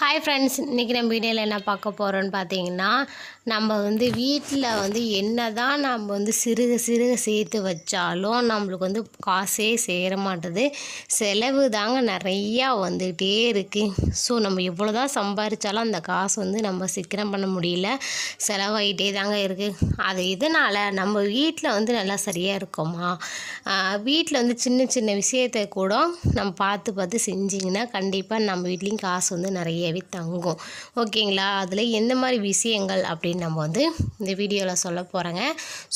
Hi friends, இன்றைக்கி நம்ம வீடியோவில் என்ன பார்க்க போகிறோன்னு பார்த்தீங்கன்னா, நம்ம வீட்டில் என்ன தான் நம்ம சிறுக சிறுக சேர்த்து வச்சாலும் நம்மளுக்கு காசே சேர மாட்டுது. செலவு தாங்க நிறையா வந்துகிட்டே இருக்குது. ஸோ நம்ம எவ்வளோ தான் சம்பாதிச்சாலும் அந்த காசு நம்ம சிக்கனம் பண்ண முடியல, செலவாகிட்டே தாங்க இருக்குது. அது இதனால் நம்ம வீட்டில் நல்லா சரியாக இருக்கோமா? வீட்டில் சின்ன சின்ன விஷயத்தை கூட நம்ம பார்த்து பார்த்து செஞ்சிங்கன்னா கண்டிப்பாக நம்ம வீட்லேயும் காசு நிறையவே தங்கும். ஓகேங்களா? அதில் எந்த மாதிரி விஷயங்கள் அப்படின்னு நம்ம இந்த வீடியோவில் சொல்ல போகிறேங்க.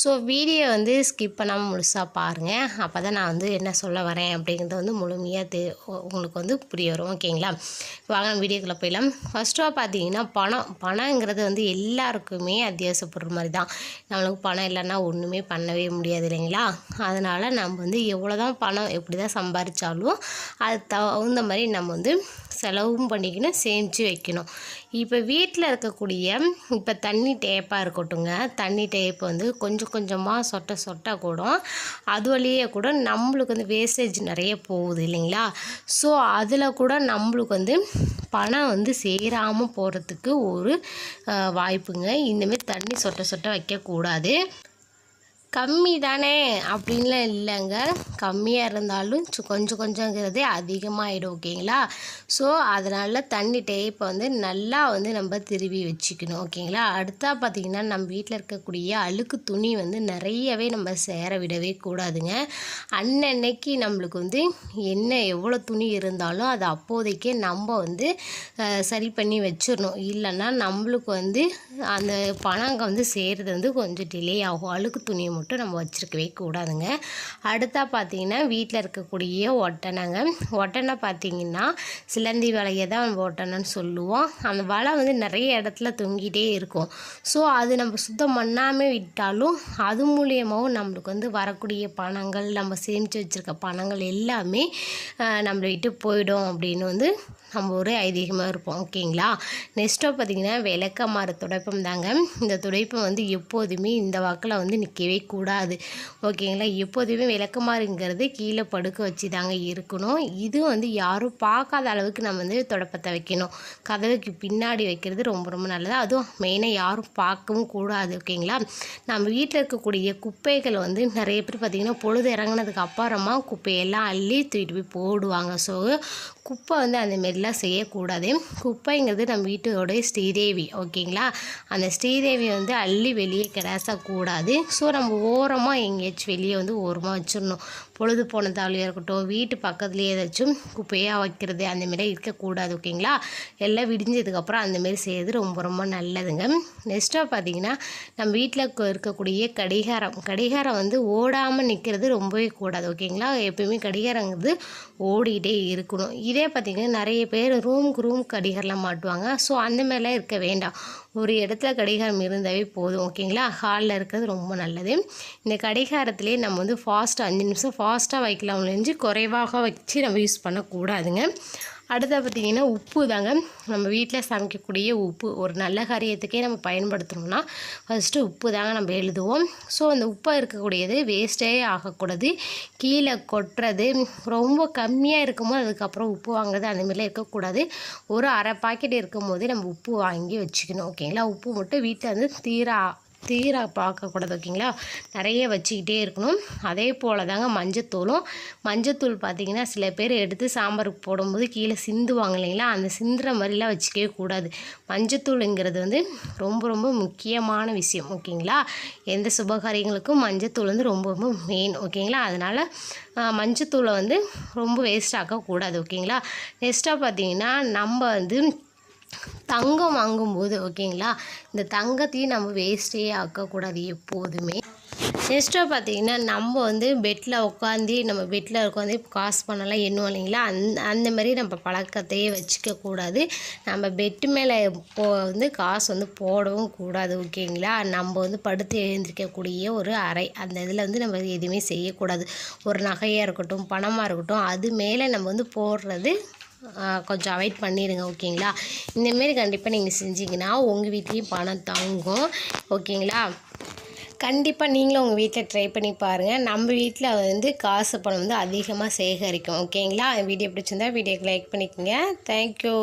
ஸோ வீடியோ ஸ்கிப் பண்ணாமல் முழுசாக பாருங்கள். அப்போ தான் நான் என்ன சொல்ல வரேன் அப்படிங்கிறது முழுமையாக உங்களுக்கு புரிய வரும். ஓகேங்களா? வாங்க வீடியோக்குள்ளே போயிடலாம். ஃபஸ்ட்டாக பார்த்தீங்கன்னா பணங்கிறது எல்லாருக்குமே அத்தியாவசிய பொருள் மாதிரி தான். நம்மளுக்கு பணம் இல்லைன்னா ஒன்றுமே பண்ணவே முடியாது இல்லைங்களா? அதனால் நம்ம எவ்வளோ தான் பணம் எப்படி தான் சம்பாதிச்சாலும் அது தகுந்த மாதிரி நம்ம செலவும் பண்ணிக்கணும், சேமித்து வைக்கணும். இப்போ வீட்டில் இருக்கக்கூடிய இப்போ தண்ணி டேப்பாக இருக்கட்டுங்க, தண்ணி டேப் கொஞ்சம் கொஞ்சமாக சொட்ட சொட்ட கூட அது வழியே கூட நம்மளுக்கு வேஸ்டேஜ் நிறைய போகுது இல்லைங்களா? ஸோ அதில் கூட நம்மளுக்கு பணம் சேராமல் போகிறதுக்கு ஒரு வாய்ப்புங்க. இந்தமாரி தண்ணி சொட்ட சொட்ட வைக்கக்கூடாது. கம்மி தானே அப்படின்லாம் இல்லைங்க, கம்மியாக இருந்தாலும் கொஞ்சம் கொஞ்சங்கிறதே அதிகமாகிடும். ஓகேங்களா? ஸோ அதனால் தண்ணி டேப்பை நல்லா நம்ம திருவி வச்சுக்கணும். ஓகேங்களா? அடுத்தா பார்த்திங்கன்னா, நம்ம வீட்டில் இருக்கக்கூடிய அழுக்கு துணி நிறையவே நம்ம சேர விடவே கூடாதுங்க. அன்னன்னைக்கு நம்மளுக்கு என்ன எவ்வளோ துணி இருந்தாலும் அதை அப்போதைக்கே நம்ம சரி பண்ணி வச்சிடணும். இல்லைன்னா நம்மளுக்கு அந்த பணம் சேர்றது கொஞ்சம் டிலே ஆகும். அழுக்கு துணியை மட்டும் நம்ம வச்சுருக்கவே கூடாதுங்க. அடுத்தா பார்த்திங்கன்னா, வீட்டில் இருக்கக்கூடிய ஒட்டனை பார்த்திங்கன்னா சிலந்தி வலையை தான் ஒட்டனைன்னு சொல்லுவோம். அந்த வலை நிறைய இடத்துல தொங்கிட்டே இருக்கும். ஸோ அது நம்ம சுத்தம் பண்ணாமல் விட்டாலும் அது மூலியமாகவும் நம்மளுக்கு வரக்கூடிய பணங்கள், நம்ம சேமித்து வச்சுருக்க பணங்கள் எல்லாமே நம்மளை விட்டு போயிடும் அப்படின்னு நம்ம ஒரு ஐதீகமாக இருப்போம். ஓகேங்களா? நெக்ஸ்ட்டாக பார்த்திங்கன்னா, விளக்கமாறு துடைப்பம் தாங்க. இந்த துடைப்பம் எப்போதுமே இந்த வாக்கில் நிற்கவே கூடாது. ஓகேங்களா? எப்போதுமே விளக்கமாறுங்கிறது கீழே படுக்க வச்சு தாங்க இருக்கணும். இது யாரும் பார்க்காத அளவுக்கு நம்ம துடைப்பத்தை வைக்கணும். கதவுக்கு பின்னாடி வைக்கிறது ரொம்ப ரொம்ப நல்லது. அதுவும் மெயினாக யாரும் பார்க்கவும் கூடாது. ஓகேங்களா? நம்ம வீட்டில் இருக்கக்கூடிய குப்பைகள் நிறைய பேர் பார்த்திங்கன்னா பொழுது இறங்கினதுக்கு அப்புறமா குப்பையெல்லாம் அள்ளி தூக்கிட்டு போய் போடுவாங்க. ஸோ குப்பை அந்தமாரிலாம் செய்யக்கூடாது. குப்பைங்கிறது நம்ம வீட்டோடைய ஸ்ரீதேவி. ஓகேங்களா? அந்த ஸ்ரீதேவி அள்ளி வெளியே கிடாசக்கூடாது. ஸோ நம்ம ஓரமாக எங்கேயாச்சும் வெளியே ஓரமாக வச்சிடணும். பொழுது போன தாலியாக இருக்கட்டும், வீட்டு பக்கத்துலேயே ஏதாச்சும் குப்பையாக வைக்கிறது அந்தமாரி இருக்கக்கூடாது. ஓகேங்களா? எல்லாம் விடிஞ்சதுக்கப்புறம் அந்தமாரி செய்கிறது ரொம்ப ரொம்ப நல்லதுங்க. நெக்ஸ்ட்டாக பார்த்திங்கன்னா, நம்ம வீட்டில் இருக்கக்கூடிய கடிகாரம் ஓடாமல் நிற்கிறது ரொம்பவே கூடாது. ஓகேங்களா? எப்போயுமே கடிகாரங்கிறது ஓடிக்கிட்டே இருக்கணும். இதே பார்த்திங்கன்னா, நிறைய பேர் ரூமுக்கு ரூம் கடிகாரம்லாம் மாட்டுவாங்க. ஸோ அந்தமாரிலாம் இருக்க வேண்டாம். ஒரு இடத்துல கடிகாரம் இருந்தாவே போதும். ஓகேங்களா? ஹாலில் இருக்கிறது ரொம்ப நல்லது. இந்த கடிகாரத்திலே நம்ம ஃபாஸ்ட்டாக 5 நிமிஷம் ஃபாஸ்ட்டாக வைக்கலாம் ஒழிஞ்சு குறைவாக வச்சு நம்ம யூஸ் பண்ணக்கூடாதுங்க. அடுத்த பார்த்திங்கன்னா, உப்பு தாங்க. நம்ம வீட்டில் சமைக்கக்கூடிய உப்பு ஒரு நல்ல காரியத்துக்கே நம்ம பயன்படுத்தணும்னா ஃபஸ்ட்டு உப்பு தாங்க நம்ம எழுதுவோம். ஸோ அந்த உப்பாக இருக்கக்கூடியது வேஸ்ட்டே ஆகக்கூடாது. கீழே கொட்டுறது ரொம்ப கம்மியாக இருக்கும்போது அதுக்கப்புறம் உப்பு வாங்குறது அந்தமாரிலாம் இருக்கக்கூடாது. ஒரு அரை பாக்கெட் இருக்கும்போதே நம்ம உப்பு வாங்கி வச்சுக்கணும். ஓகேங்களா? உப்பு மட்டும் வீட்டில் தீரா பார்க்கக்கூடாது. ஓகேங்களா? நிறைய வச்சுக்கிட்டே இருக்கணும். அதே போல் தாங்க மஞ்சத்தூள் பார்த்திங்கன்னா, சில பேர் எடுத்து சாம்பாருக்கு போடும்போது கீழே சிந்துவாங்க இல்லைங்களா? அந்த சிந்துற மாதிரிலாம் வச்சுக்கவே கூடாது. மஞ்சத்தூளுங்கிறது ரொம்ப ரொம்ப முக்கியமான விஷயம். ஓகேங்களா? எந்த சுபகாரியங்களுக்கும் மஞ்சத்தூள் ரொம்ப ரொம்ப மெயின். ஓகேங்களா? அதனால் மஞ்சத்தூளை ரொம்ப வேஸ்ட் ஆக்கக்கூடாது. ஓகேங்களா? நெக்ஸ்ட்டாக பார்த்திங்கன்னா, நம்ம தங்கம் வாங்கும்போது ஓகேங்களா, இந்த தங்கத்தையும் நம்ம வேஸ்ட்டே ஆக்கக்கூடாது எப்போதுமே. நெக்ஸ்ட்டாக பார்த்திங்கன்னா, நம்ம பெட்டில் உட்காந்து காசு பண்ணலாம் எண்ணுவோம் இல்லைங்களா? அந்த மாதிரி நம்ம பழக்கத்தையே வச்சுக்கக்கூடாது. நம்ம பெட்டு மேலே காசு போடவும் கூடாது. ஓகேங்களா? நம்ம படுத்து எழுந்திரிக்கக்கூடிய ஒரு அறை, அந்த இதில் நம்ம எதுவுமே செய்யக்கூடாது. ஒரு நகையாக இருக்கட்டும், பணமாக இருக்கட்டும், அது மேலே நம்ம போடுறது கொஞ்சம் அவாய்ட் பண்ணிடுங்க. ஓகேங்களா? இந்தமாரி கண்டிப்பாக நீங்கள் செஞ்சிங்கன்னா உங்கள் வீட்லேயும் பணம் தங்கும். ஓகேங்களா? கண்டிப்பாக நீங்களும் உங்கள் வீட்டில் ட்ரை பண்ணி பாருங்கள். நம்ம வீட்டில் காசு பணம் அதிகமாக சேகரிக்கும். ஓகேங்களா? வீடியோ பிடிச்சிருந்தா வீடியோக்கு லைக் பண்ணிக்கோங்க. தேங்க்யூ.